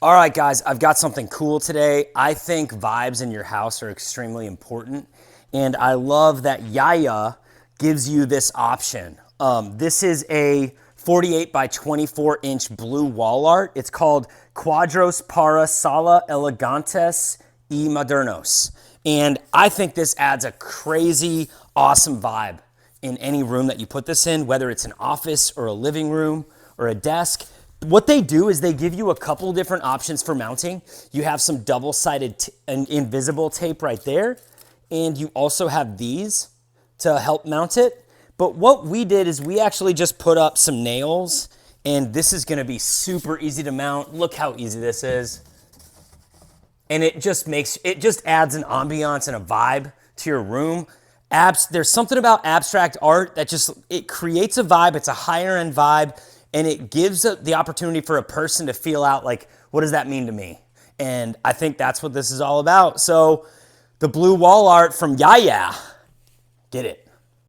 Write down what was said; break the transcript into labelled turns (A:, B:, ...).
A: All right, guys, I've got something cool today. I think vibes in your house are extremely important, and I love that Yiijeah gives you this option. This is a 48 by 24 inch blue wall art. It's called Cuadros para Sala elegantes y Modernos. And I think this adds a crazy, awesome vibe in any room that you put this in, whether it's an office or a living room or a desk. What they do is they give you a couple different options for mounting. You have some double-sided invisible tape right there, and you also have these to help mount it. But what we did is we actually just put up some nails, and this is gonna be super easy to mount. Look how easy this is. And it just adds an ambiance and a vibe to your room. There's something about abstract art that it creates a vibe. It's a higher end vibe, and it gives the opportunity for a person to feel out like, what does that mean to me? And I think that's what this is all about. So the blue wall art from Yiijeah, get it.